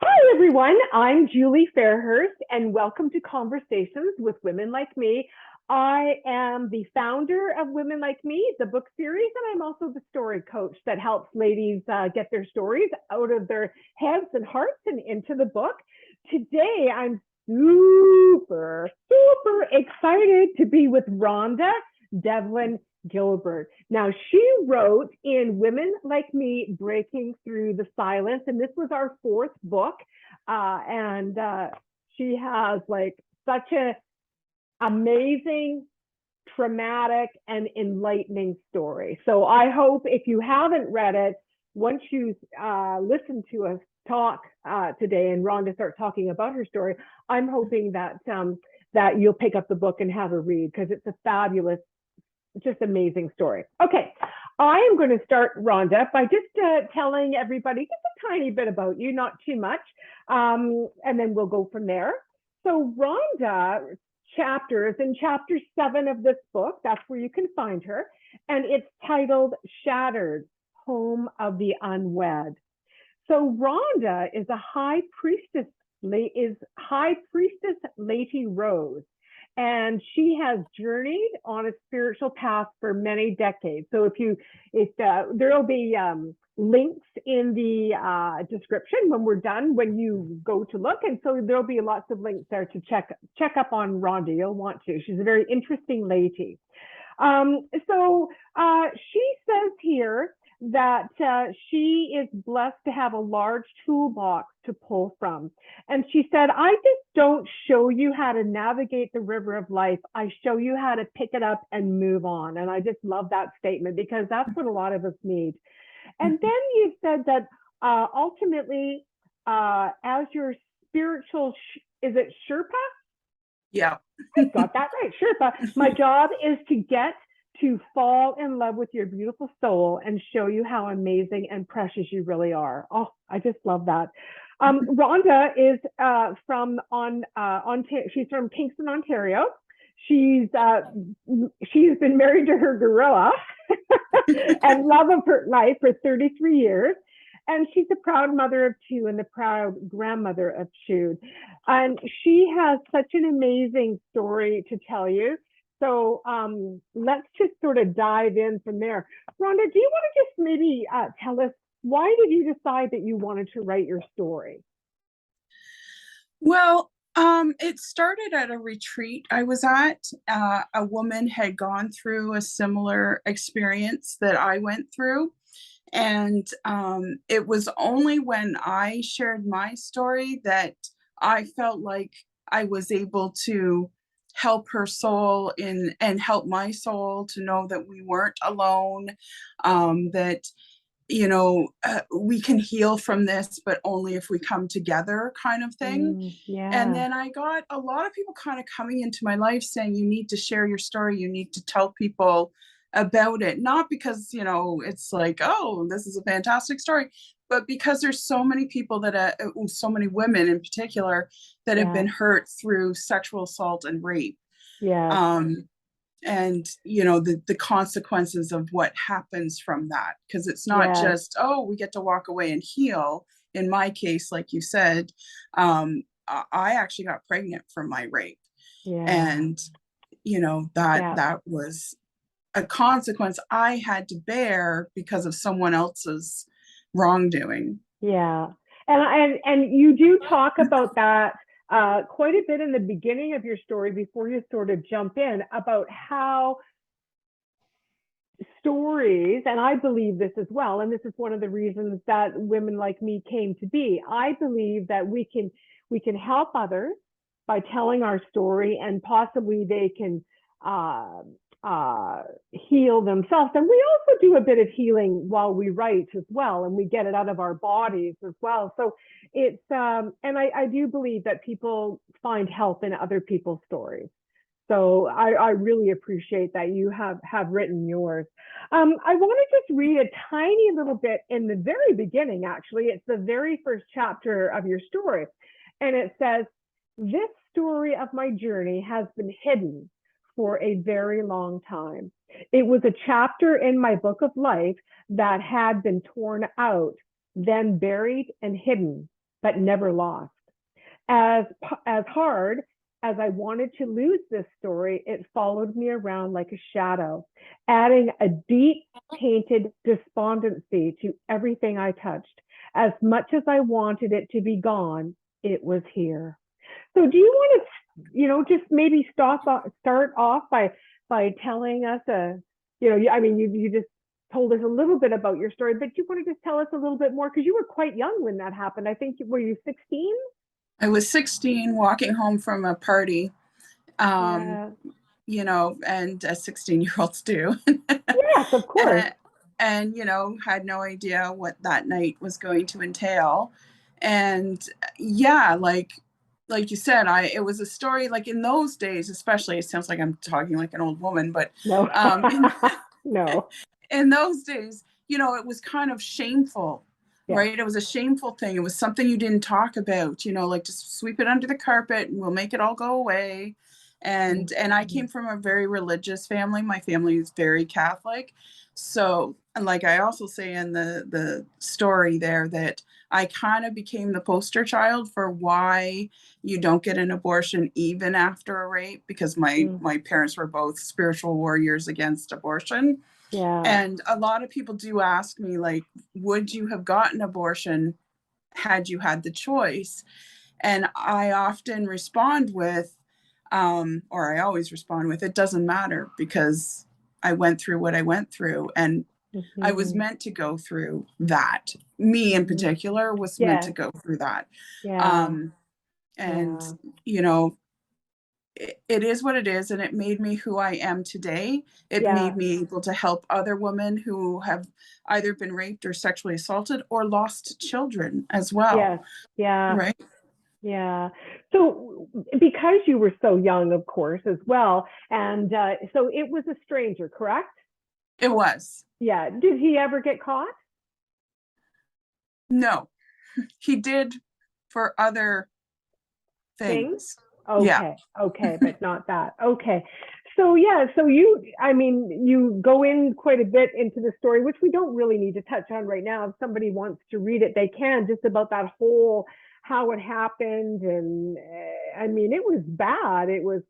Hi, everyone. I'm Julie Fairhurst, and welcome to Conversations with Women Like Me. I am the founder of Women Like Me, the book series, and I'm also the story coach that helps ladies get their stories out of their heads and hearts and into the book. Today, I'm super excited to be with Rhonda Devlin-Gilbert. Now, she wrote in Women Like Me, Breaking Through the Silence, and this was our fourth book. And she has like such a amazing, traumatic, and enlightening story. So I hope if you haven't read it, once you listen to us talk today and Rhonda start talking about her story, I'm hoping that that you'll pick up the book and have a read because it's a fabulous, just amazing story. Okay, I am going to start, Rhonda, by just telling everybody just a tiny bit about you, not too much, and then we'll go from there. So Rhonda chapters in chapter 7 of this book, that's where you can find her, and it's titled Shattered, Home of the Unwed. So Rhonda is a high priestess Lady Rose, and she has journeyed on a spiritual path for many decades. So there'll be links in the description when we're done, when you go to look, and so there'll be lots of links there to check up on Rhonda. You'll want to. She's a very interesting lady. So she says here that she is blessed to have a large toolbox to pull from. And she said, I just don't show you how to navigate the river of life. I show you how to pick it up and move on. And I just love that statement because that's what a lot of us need. And then you said that ultimately, as your spiritual, is it Sherpa? Yeah. I got that right, Sherpa. My job is to get to fall in love with your beautiful soul and show you how amazing and precious you really are. Oh, I just love that. Rhonda is from Ontario. She's from Kingston, Ontario. She's been married to her gorilla and love of her life for 33 years. And she's a proud mother of two and the proud grandmother of two. And she has such an amazing story to tell you. So let's just sort of dive in from there. Rhonda, do you want to just maybe tell us, why did you decide that you wanted to write your story? Well, it started at a retreat I was at. A woman had gone through a similar experience that I went through. And it was only when I shared my story that I felt like I was able to help her soul and help my soul to know that we weren't alone, that we can heal from this, but only if we come together, kind of thing. Yeah. And then I got a lot of people kind of coming into my life saying, you need to share your story, you need to tell people about it, not because it's like, oh, this is a fantastic story, but because there's so many people that so many women in particular that have been hurt through sexual assault and rape. And the consequences of what happens from that, because it's not just, oh, we get to walk away and heal. In my case, like you said, I actually got pregnant from my rape. And that was a consequence I had to bear because of someone else's wrongdoing. And you do talk about that quite a bit in the beginning of your story before you sort of jump in about how stories, and I believe this as well, and this is one of the reasons that Women Like Me came to be. I believe that we can help others by telling our story, and possibly they can heal themselves. And we also do a bit of healing while we write as well, and we get it out of our bodies as well. So it's and I do believe that people find help in other people's stories. So I really appreciate that you have written yours. I want to just read a tiny little bit in the very beginning. Actually, it's the very first chapter of your story, and it says, "This story of my journey has been hidden for a very long time. It was a chapter in my book of life that had been torn out, then buried and hidden, but never lost. As hard as I wanted to lose this story, it followed me around like a shadow, adding a deep, tainted despondency to everything I touched. As much as I wanted it to be gone, it was here. So do you want to, just maybe start off by telling us I mean, you just told us a little bit about your story, but you want to just tell us a little bit more because you were quite young when that happened. I think, were you 16? I was 16 walking home from a party, um, Yeah. and as 16-year-olds do. Yes, of course. and, had no idea what that night was going to entail. And yeah, like you said, it was a story like in those days, especially, it sounds like I'm talking like an old woman, but No. in, No. in those days, it was kind of shameful, Yes. right? It was a shameful thing. It was something you didn't talk about, like just sweep it under the carpet and we'll make it all go away. And I came from a very religious family. My family is very Catholic. So, and like I also say in the story there, that I kind of became the poster child for why you don't get an abortion even after a rape, because my parents were both spiritual warriors against abortion. Yeah. And a lot of people do ask me, like, would you have gotten abortion had you had the choice? And I often respond with, or I always respond with, it doesn't matter, because I went through what I went through, and I was Mm-hmm. meant to go through that. Me in Mm-hmm. particular was meant to Yes. go through that. Yeah. Um, and, Yeah. you know, it is what it is, and it made me who I am today. It Yeah. made me able to help other women who have either been raped or sexually assaulted or lost children as well, Yes. Yeah. right? Yeah. So because you were so young, of course, as well, and so it was a stranger, correct? It was. Yeah. Did he ever get caught? No, he did for other Things? things. Yeah. Okay. Okay, but not that. Okay. So yeah, so I mean, you go in quite a bit into the story, which we don't really need to touch on right now. If somebody wants to read it, they can, just about that whole how it happened. And I mean, it was bad. It was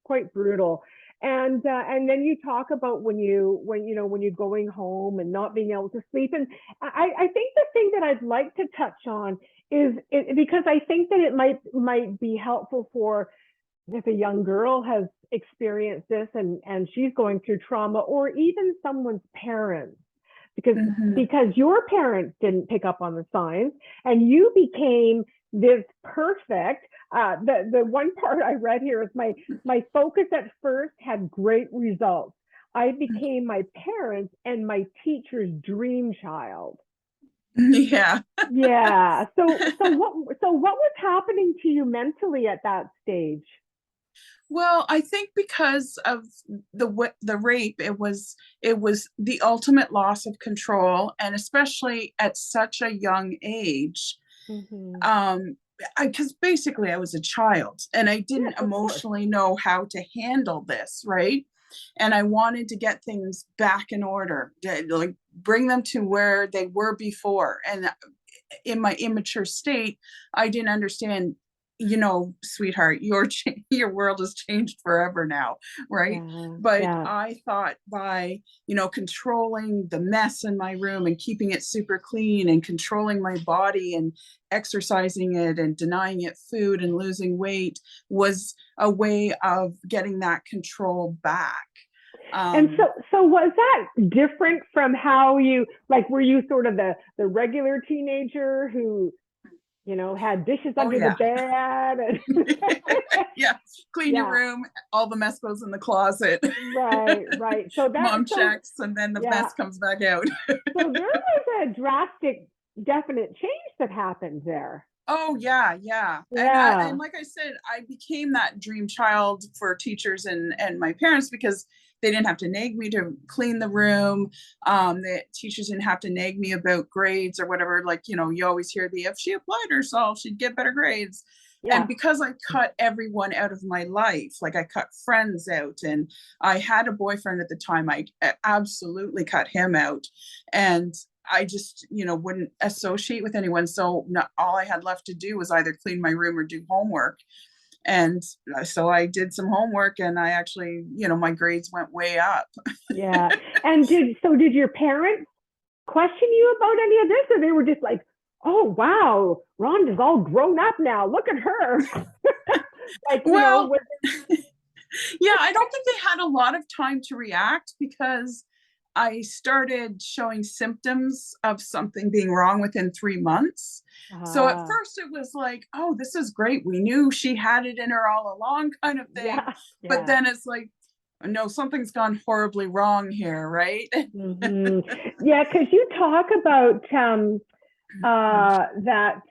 quite brutal. And then you talk about when you're going home and not being able to sleep. And I think the thing that I'd like to touch on is because I think that it might be helpful for if a young girl has experienced this and she's going through trauma, or even someone's parents, because Mm-hmm. your parents didn't pick up on the signs and you became this perfect. The one part I read here is my focus at first had great results. I became my parents and my teacher's dream child. Yeah. Yeah. So what was happening to you mentally at that stage? Well, I think because of the rape, it was the ultimate loss of control, and especially at such a young age. Mm-hmm. Um, because basically I was a child and I Yes, didn't of course. emotionally know how to handle this, right? And I wanted to get things back in order, like bring them to where they were before. And in my immature state, I didn't understand, sweetheart, your world has changed forever now, right? Yeah. But Yeah. I thought by, controlling the mess in my room and keeping it super clean and controlling my body and exercising it and denying it food and losing weight was a way of getting that control back. And so Um, so was that different from how you, like, were you sort of the regular teenager who, had dishes oh under the yeah. bed and Yeah, clean your yeah, room, all the mess goes in the closet. right. So Mom checks and then the yeah. mess comes back out. So there was a drastic, definite change that happened there. Oh yeah, yeah. And Yeah. like I said, I became that dream child for teachers and my parents, because they didn't have to nag me to clean the room. The teachers didn't have to nag me about grades or whatever. Like, you always hear if she applied herself, she'd get better grades. And Yeah. because I cut everyone out of my life, like I cut friends out, and I had a boyfriend at the time, I absolutely cut him out. And I just, wouldn't associate with anyone. So not, all I had left to do was either clean my room or do homework. And so I did some homework, and I actually, my grades went way up. Yeah. And did your parents question you about any of this, or they were just like, oh wow, Rhonda's all grown up now, look at her? Like, Well, yeah, I don't think they had a lot of time to react, because I started showing symptoms of something being wrong within 3 months. So at first it was like, oh, this is great. We knew she had it in her all along, kind of thing. yeah, But yeah. then it's like, no, something's gone horribly wrong here, right? Mm-hmm. Yeah, because you talk about that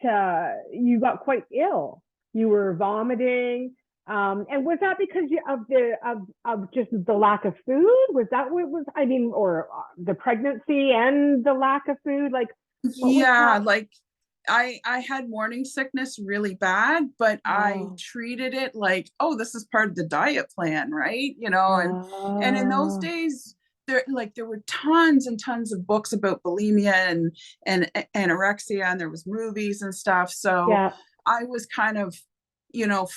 you got quite ill. You were vomiting. And was that because of just the lack of food? Was that what it was? I mean, or the pregnancy and the lack of food? Like, what was Yeah, happening? like I had morning sickness really bad, but I Oh, treated it like, oh, this is part of the diet plan, right? And in those oh, days, there were tons and tons of books about bulimia and anorexia, and there was movies and stuff. So yeah, I was kind of,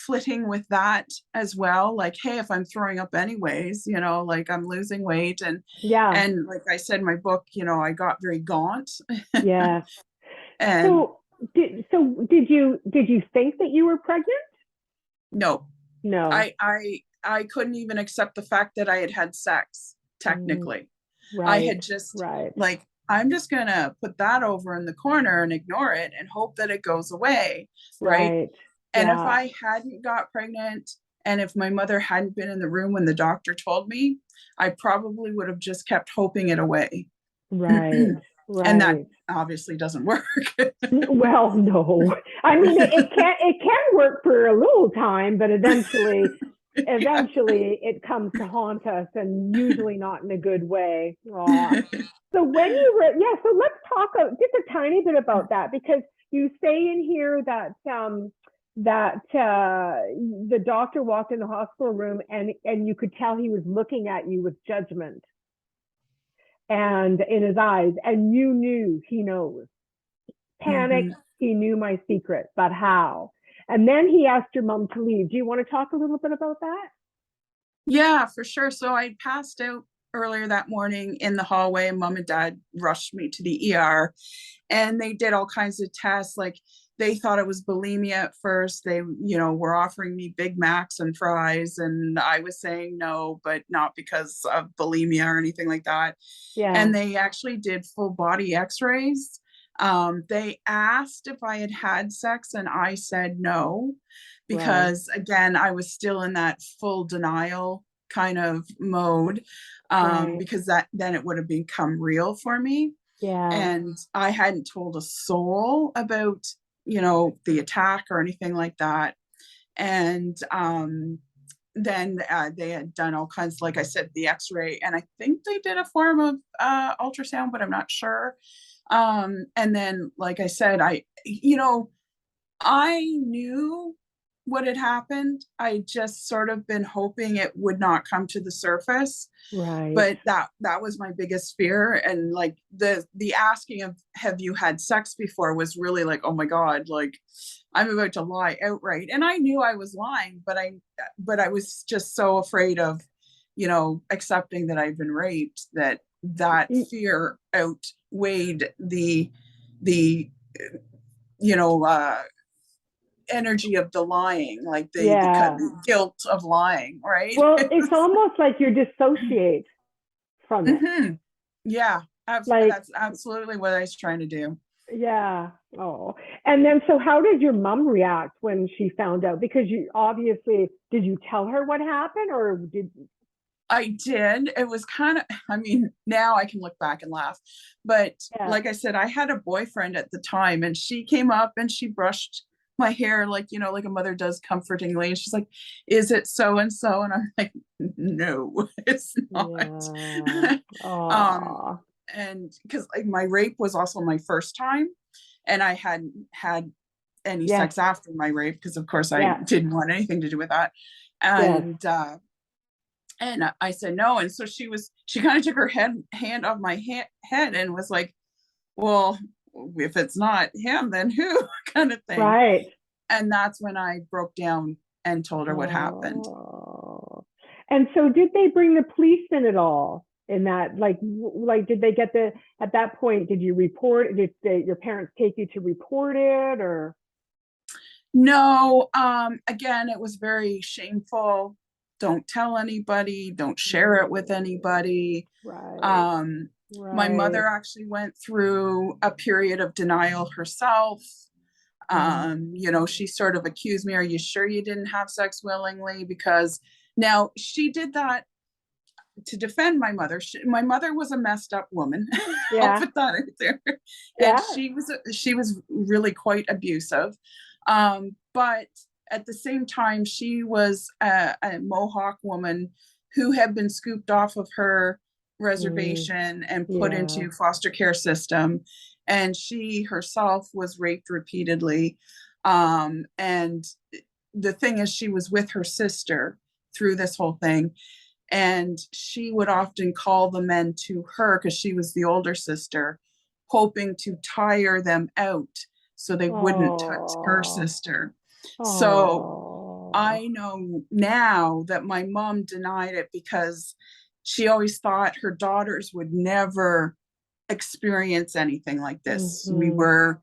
flitting with that as well. Like, hey, if I'm throwing up anyways, like I'm losing weight, yeah, and like I said in my book, I got very gaunt. yeah. And So did you think that you were pregnant? no, No. I couldn't even accept the fact that I had had sex, Mm, technically. I right, had just, right, like, I'm just gonna put that over in the corner and ignore it and hope that it goes away, right? right. And if Yeah, I hadn't got pregnant, and if my mother hadn't been in the room when the doctor told me, I probably would have just kept hoping it away. right, And that right. obviously doesn't work. Well, no. I mean, it can work for a little time, but eventually, Yeah. eventually it comes to haunt us, and usually not in a good way. Aw. So when you were, yeah, so let's talk just a tiny bit about that, because you say in here that the doctor walked in the hospital room, and you could tell he was looking at you with judgment and in his eyes, and you knew he knows. Panic, Mhm. he knew my secret, but how? And then he asked your mom to leave. Do you want to talk a little bit about that? Yeah, for sure. So I passed out earlier that morning in the hallway, and mom and dad rushed me to the ER, and they did all kinds of tests. Like, they thought it was bulimia at first. They, were offering me Big Macs and fries, and I was saying no, but not because of bulimia or anything like that. And Yeah, they actually did full body x-rays. They asked if I had had sex, and I said no, right, because again, I was still in that full denial kind of mode, right. because that then it would have become real for me. Yeah, And I hadn't told a soul about, the attack or anything like that. And then they had done all kinds, like I said, the x-ray, and I think they did a form of ultrasound, but I'm not sure. And then, like I said, I knew what had happened. I just sort of been hoping it would not come to the surface. right. But that was my biggest fear. And like the asking of, have you had sex before, was really like, oh my God, like I'm about to lie outright. And I knew I was lying, but I was just so afraid of, accepting that I've been raped, that fear outweighed the you know energy of the lying, like Yeah. the guilt of lying, right? Well, it's almost like you dissociate from it. Hmm. Yeah, Like, that's absolutely what I was trying to do. yeah. Oh. And then, so how did your mom react when she found out? Because you obviously, did you tell her what happened, or did, I did. It was kind of, I mean, now I can look back and laugh. But yeah. like I said, I had a boyfriend at the time, and she came up and she brushed my hair, like, like a mother does, comfortingly. And she's like, is it so and so? And I'm like, no, it's not. Yeah. um, Oh, and because like my rape was also my first time, and I hadn't had any yes. sex after my rape, because of course I Yeah. didn't want anything to do with that. Yes. And I said no. And so she kind of took her hand off my head and was like, well, if it's not him, then who kind of thing. Right. And that's when I broke down and told her what happened. Oh. And so did they bring the police in at all in that, like, did they get at that point, did you report, your parents take you to report it or? No, again, it was very shameful. Don't tell anybody, don't share it with anybody. Right. Um, my Right. mother actually went through a period of denial herself. She sort of accused me, are you sure you didn't have sex willingly? Because now she did that to defend my mother. My mother was a messed up woman. I'll Yeah. put that out there. And Yeah. she was really quite abusive. But at the same time, she was a Mohawk woman who had been scooped off of her reservation and put Yeah. into foster care system. And she herself was raped repeatedly. And the thing is, she was with her sister through this whole thing. And she would often call the men to her because she was the older sister, hoping to tire them out so they wouldn't touch her Oh. sister. So Oh. I know now that my mom denied it because she always thought her daughters would never experience anything like this. We Mm-hmm. were,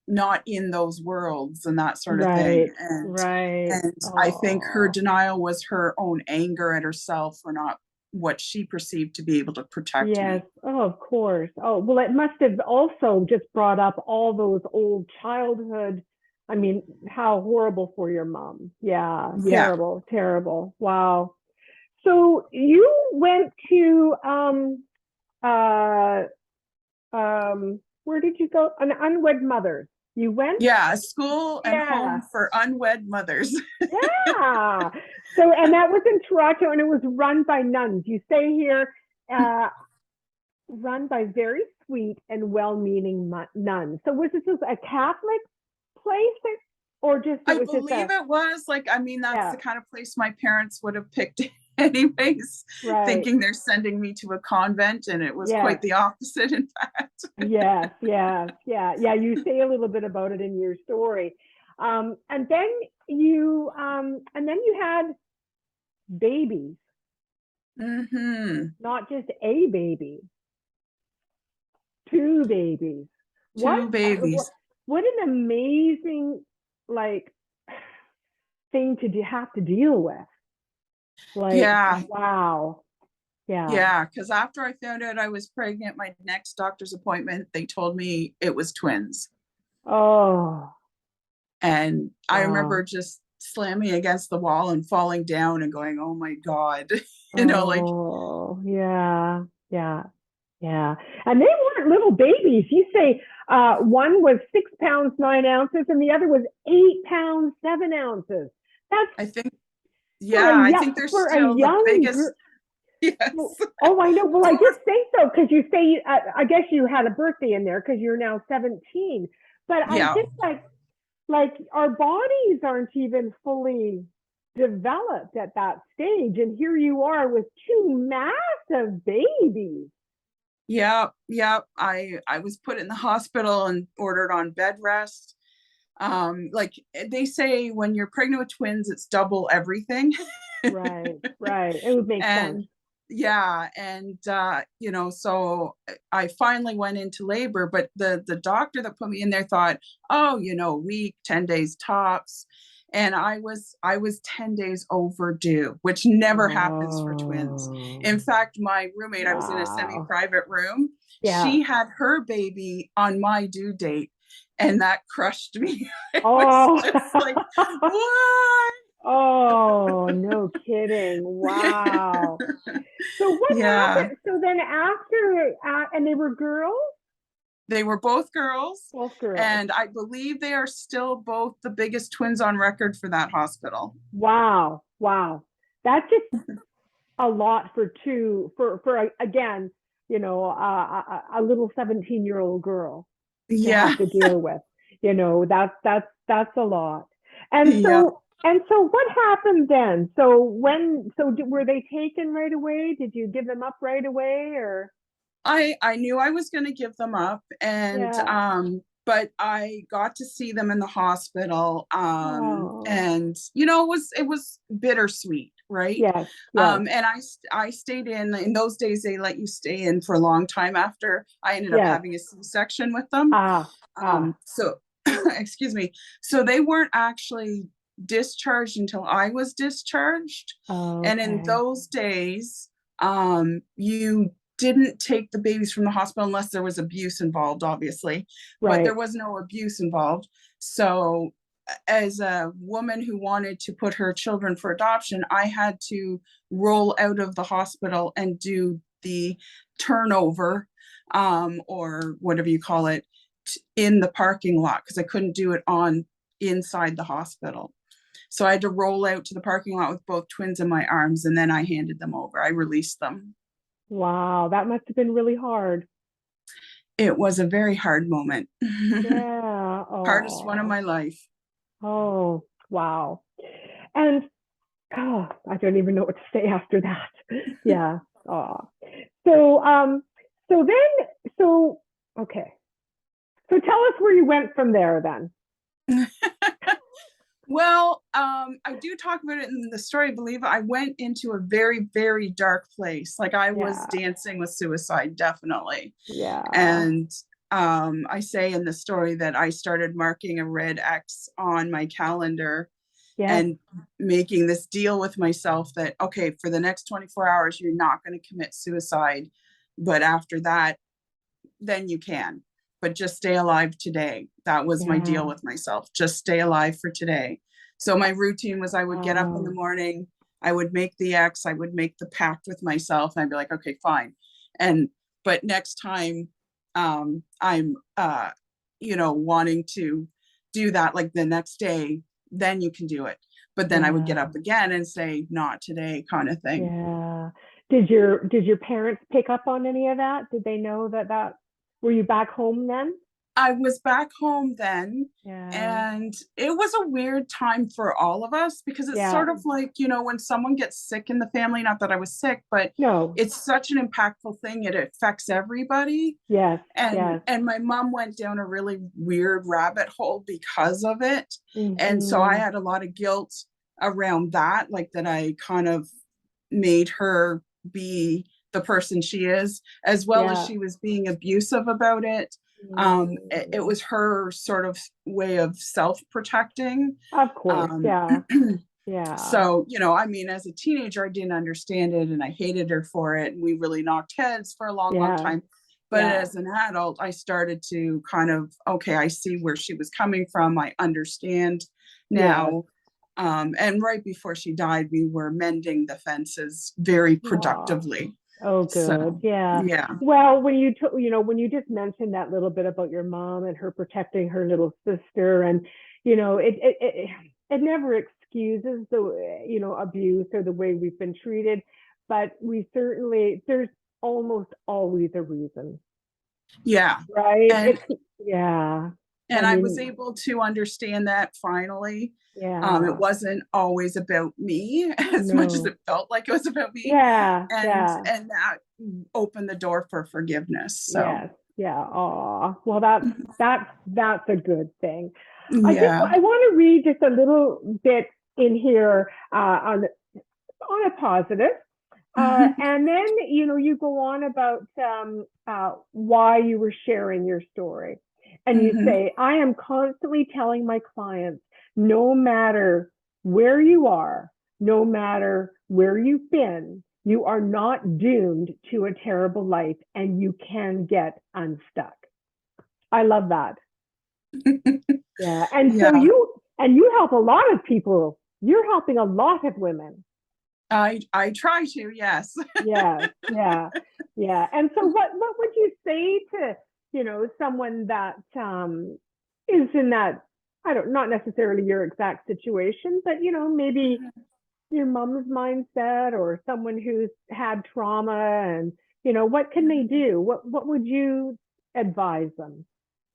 not in those worlds and that sort of thing. Right. Right. And I think her Oh. denial was her own anger at herself for not what she perceived to be able to protect Yes. me. Oh, of course. Oh, well, it must have also just brought up all those old childhood. I mean, how horrible for your mom. Yeah. Yeah. Terrible. Terrible. Wow. So you went to uh where did you go? An unwed mother. You went? Yeah. A school and Yeah. home for unwed mothers. Yeah. So, and that was in Toronto and it was run by nuns. You say here, uh, run by very sweet and well-meaning nuns. So was this a Catholic place or just, it I was just believe it was that's yeah, the kind of place my parents would have picked anyways, right. thinking they're sending me to a convent, and it was quite Yes, the opposite, in fact. yes, yes, yeah, yeah. You say a little bit about it in your story. And then you had babies, Mm-hmm. not just a baby, two babies. What, Two what, babies. what an amazing, like, thing to have to deal with. Like, Yeah. wow. Yeah. Yeah. Because after I found out I was pregnant, my next doctor's appointment, they told me it was twins. Oh, And I remember wow. just slamming against the wall and falling down and going, oh my God, like, Oh, yeah. Yeah. Yeah. And they weren't little babies. You say one was 6 pounds, 9 ounces, and the other was 8 pounds, 7 ounces. That's I think, for yeah, I think they're for a still the young girl. biggest. Yes. Oh, I know. Well, I They were, just think so because you say, I guess you had a birthday in there because you're now 17. But I yeah. just like our bodies aren't even fully developed at that stage. And here you are with two massive babies. Yeah, yeah. I was put in the hospital and ordered on bed rest. Like they say when you're pregnant with twins, it's double everything. Right, right. It would make sense. And yeah, and so I finally went into labor, but the doctor that put me in there thought, oh, a week, 10 days tops. And I was 10 days overdue, which never happens for twins. Oh, In fact, my roommate, I was in a wow. semi-private room. Yeah. She had her baby on my due date, and that crushed me. It was Oh, just like, what? oh, no kidding. Wow. So what Yeah. happened? So then after, and they were girls? They were both girls, Both girls. and I believe they are still both the biggest twins on record for that hospital. Wow. Wow. That's just a lot for again, a little 17-year-old girl to Yeah. have to deal with. That's a lot. And Yeah. so what happened then? So were they taken right away? Did you give them up right away or? I knew I was going to give them up, and Yeah. but I got to see them in the hospital, Oh, and it was bittersweet, right? yes, yes, And I stayed in those days. They let you stay in for a long time after. I ended up yes. having a C-section with them. Ah, ah. So excuse me. So they weren't actually discharged until I was discharged. And in Okay. those days, you didn't take the babies from the hospital unless there was abuse involved, obviously, but there Right. was no abuse involved. So as a woman who wanted to put her children for adoption, I had to roll out of the hospital and do the turnover, or whatever you call it, in the parking lot, because I couldn't do it on inside the hospital. So I had to roll out to the parking lot with both twins in my arms, and then I handed them over. I released them. Wow, that must have been really hard. It was a very hard moment. Yeah. Hardest one of Oh, my life. oh, wow. And oh, I don't even know what to say after that. Yeah. Oh. So, so then, so, okay. So tell us where you went from there then. Well, I do talk about it in the story. I believe I went into a very, very dark place. Like I was Yeah. dancing with suicide, definitely. Yeah. And I say in the story that I started marking a red X on my calendar Yes. and making this deal with myself that, okay, for the next 24 hours, you're not going to commit suicide. But after that, then you can. But just stay alive today. That was my deal Yeah. with myself. Just stay alive for today. So my routine was I would get up in the Wow. morning, I would make the X, I would make the pact with myself, and I'd be like, okay, fine. And but next time I'm wanting to do that like the next day, then you can do it. But then I would get Yeah. up again and say, not today, kind of thing. Yeah. Did your parents pick up on any of that? Did they know that were you back home then? I was back home then, Yeah. and it was a weird time for all of us because it's Yeah. sort of like, when someone gets sick in the family, not that I was sick, but No. it's such an impactful thing. It affects everybody. Yes. And Yes. and my mom went down a really weird rabbit hole because of it. And so I Hmm. had a lot of guilt around that, like that I kind of made her be the person she is, as well as Yeah. she was being abusive about it. It Mm. was her sort of way of self-protecting. Of course. Um, Yeah. Yeah. so, I mean, as a teenager, I didn't understand it and I hated her for it. And we really knocked heads for a long, long Yeah. time. But Yeah. as an adult, I started to kind of, okay, I see where she was coming from. I understand Yes. now. And right before she died, we were mending the fences very Aw. productively. Oh, good. So, Yeah. yeah. Well, when you just mentioned that little bit about your mom and her protecting her little sister, and it never excuses the abuse or the way we've been treated, but there's almost always a reason, Yeah. right? And Yeah. I and I was mean, able to understand that finally. It yeah. wasn't always about me as much as No. it felt like it was about me, Yeah. and Yeah. and that opened the door for forgiveness. So Yes. Yeah. Aw. Well, that's a good thing. yeah. I want to read just a little bit in here on a positive. And then you go on about why you were sharing your story, and you Hmm. say, "I am constantly telling my clients, no matter where you are, no matter where you've been, you are not doomed to a terrible life, and you can get unstuck." I love that. Yeah. And so Yeah. you help a lot of people. You're helping a lot of women. I try to, yes. Yes. Yeah. Yeah. And so what would you say to, someone that is in that, I don't, not necessarily your exact situation, but maybe your mom's mindset or someone who's had trauma, and what can they do? What would you advise them?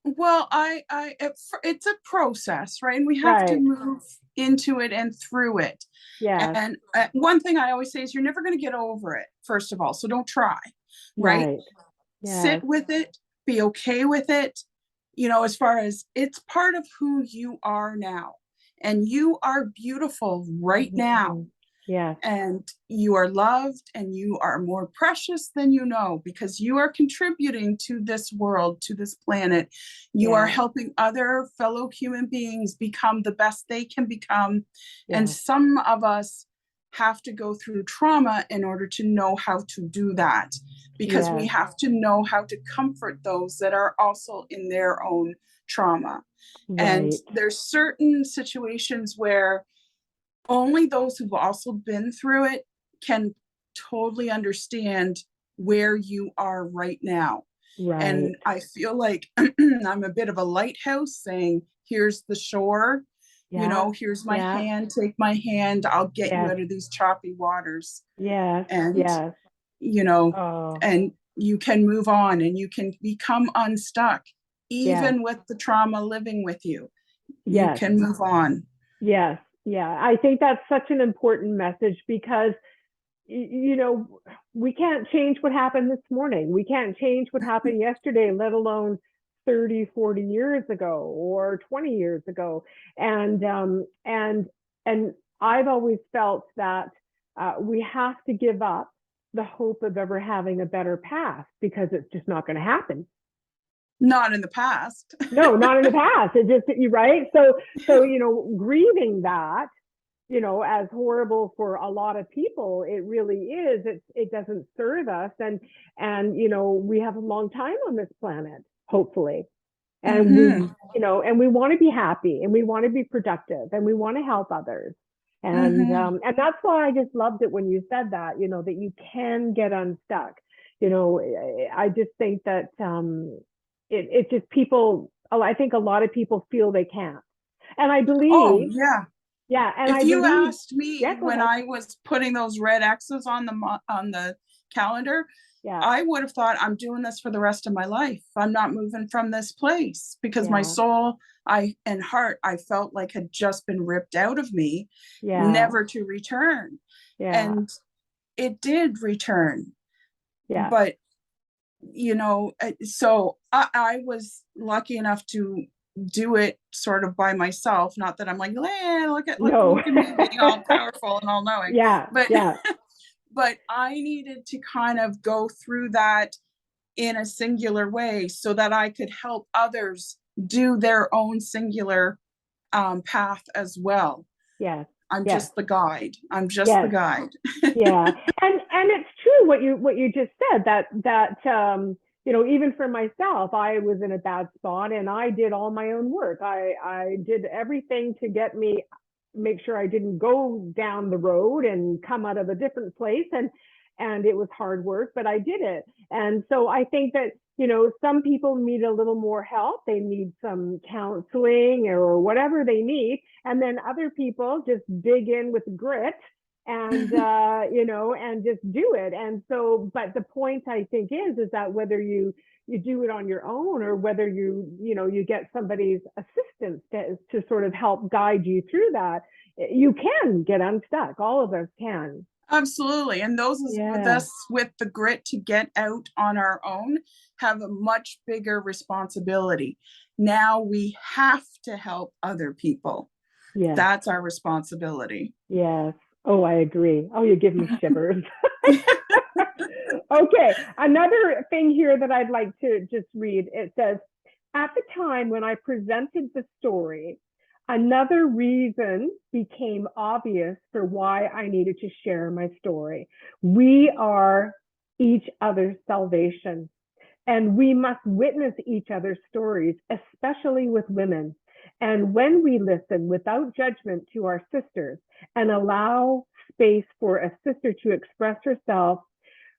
Well, it's a process, right? And we have to Right. move into it and through it. Yes. And one thing I always say is you're never going to get over it, first of all. So don't try, right? Right. Yes. sit with it, be okay with it, as far as it's part of who you are now. And you are beautiful right now. Mhm. Yes. And you are loved and you are more precious than you know, because you are contributing to this world, to this planet. You are Yeah. helping other fellow human beings become the best they can become. And Yes. some of us have to go through trauma in order to know how to do that, because we Yes. have to know how to comfort those that are also in their own trauma. And Right. there's certain situations where only those who've also been through it can totally understand where you are right now. Right. And I feel like I'm a bit of a lighthouse saying, here's the shore, Yeah. here's my Yeah. hand, take my hand, I'll get you Yes. out of these choppy waters. Yes. And, Yes. you know, Oh, and you can move on and you can become unstuck, yes. even with the trauma living with you. You Yes. can move on. Yes. Yeah. I think that's such an important message because, we can't change what happened this morning. We can't change what happened yesterday, let alone 30, 40 years ago or 20 years ago. And I've always felt that we have to give up the hope of ever having a better past because it's just not going to happen. Not in the past. No, not in the past. It just, you right. So, grieving that, as horrible for a lot of people, it really is. It doesn't serve us. And, we have a long time on this planet, hopefully. And Mm-hmm. we want to be happy and we want to be productive and we want to help others. Mm-hmm. And that's why I just loved it when you said that, that you can get unstuck. I just think that, it's just people, I think a lot of people feel they can't. And I Oh, believe, yeah. yeah, and If I you believe, asked yeah, me go when ahead. I was putting those red X's on the calendar, Yeah, I would have thought I'm doing this for the rest of my life. I'm not moving from this place, because my yeah, soul, and heart, I felt like had just been ripped out of me, yeah, never to return. yeah, And it did return. yeah. But so I was lucky enough to do it sort of by myself. Not that I'm like, No. look at me being all powerful and all knowing, Yeah, but yeah, but I needed to kind of go through that in a singular way so that I could help others do their own singular path as well. yes, I'm yes, just the guide. I'm just the yes. guide. Yeah, and it's true what you just said, that even for myself, I was in a bad spot and I did all my own work. I did everything to make sure I didn't go down the road and come out of a different place, and it was hard work, but I did it. And so I think that some people need a little more help. They need some counseling or whatever they need, and then other people just dig in with grit and and just do it. And so, but the point I think is that whether you do it on your own or whether you get somebody's assistance to sort of help guide you through that, you can get unstuck. All of us can. Absolutely. And those with Yeah. us with the grit to get out on our own have a much bigger responsibility. Now we have to help other people. Yes. That's our responsibility. Yes. Oh, I agree. Oh, you give me shivers. Okay, another thing here that I'd like to just read. It says, at the time when I presented the story, another reason became obvious for why I needed to share my story. We are each other's salvation, and we must witness each other's stories, especially with women. And when we listen without judgment to our sisters and allow space for a sister to express herself,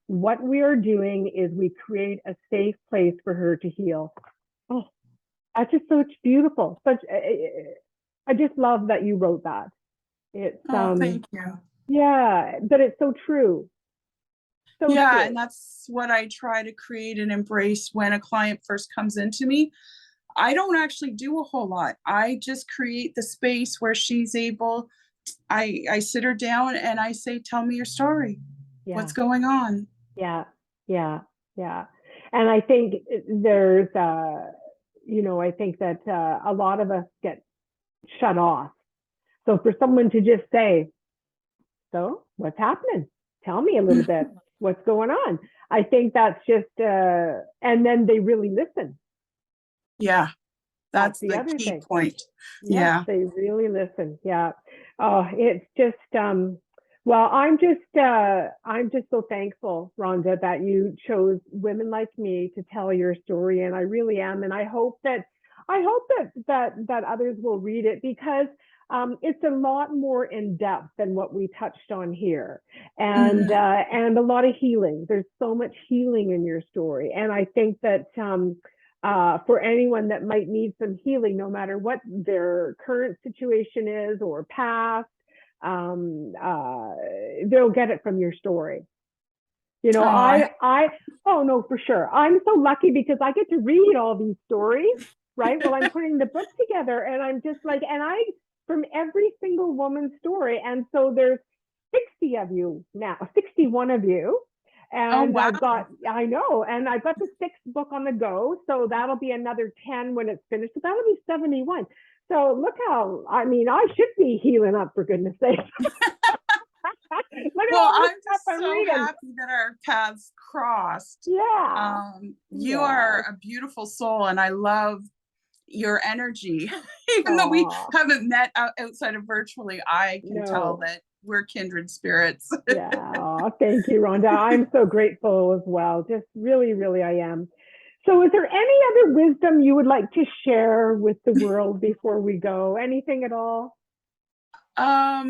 what we are doing is we create a safe place for her to heal. Oh, that's just such beautiful. I just love that you wrote that. It's Oh, thank you. yeah, but it's so true. So Yeah, true. and that's what I try to create and embrace when a client first comes into me. I don't actually do a whole lot. I just create the space where she's able, I sit her down and I say, tell me your story. Yeah. What's going on? Yeah. Yeah. Yeah. And I think there's, I think that a lot of us get shut off. So for someone to just say, so what's happening? Tell me a little bit. What's going on? I think that's just, and then they really listen. Yeah, that's the the other key thing. point. Yes, Yeah. they really listen. Yeah. Oh, it's just, well, I'm just so thankful, Rhonda, that you chose women like me to tell your story. And I really am. And I hope that others will read it, because it's a lot more in depth than what we touched on here, and a lot of healing. There's so much healing in your story, and I think that for anyone that might need some healing, no matter what their current situation is or past, they'll get it from your story. Oh, Oh no, for sure. I'm so lucky because I get to read all these stories, right? While I'm putting the book together, and I'm just like, from every single woman's story. And so there's 60 of you now, 61 of you. And wow. I know, and I've got the 6th book on the go. So that'll be another 10 when it's finished. So that'll be 71. So look how, I should be healing up, for goodness sake. Well, I'm just so happy that our paths crossed. Yeah. You are a beautiful soul, and I love your energy. Even though we haven't met outside of virtually, I can tell that we're kindred spirits. Yeah. Thank you, Rhonda. I'm so grateful as well. Just really, really, I am. So is there any other wisdom you would like to share with the world before we go? Anything at all? Well,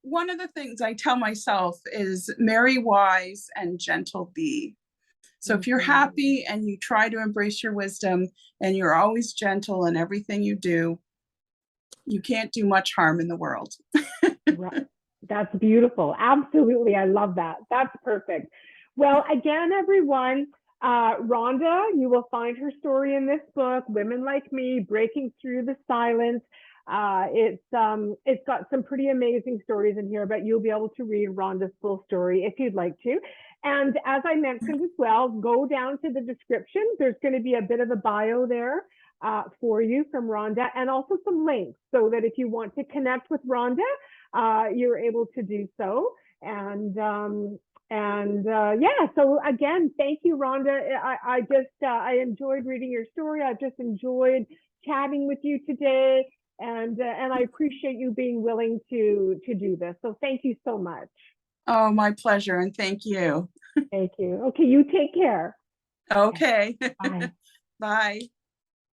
one of the things I tell myself is marry wise and gentle be. So if you're happy and you try to embrace your wisdom and you're always gentle in everything you do, you can't do much harm in the world. Right. That's beautiful. Absolutely. I love that. That's perfect. Well, again, everyone, Rhonda, you will find her story in this book, Women Like Me, Breaking Through the Silence. It's got some pretty amazing stories in here, but you'll be able to read Rhonda's full story if you'd like to. And as I mentioned as well, go down to the description. There's going to be a bit of a bio there for you from Rhonda, and also some links, so that if you want to connect with Rhonda, you're able to do so. And yeah, so again, thank you, Rhonda. I enjoyed reading your story. I've just enjoyed chatting with you today, and I appreciate you being willing to do this. So thank you so much. Oh, my pleasure, and thank you. Thank you. Okay, you take care. Okay. Bye. Bye.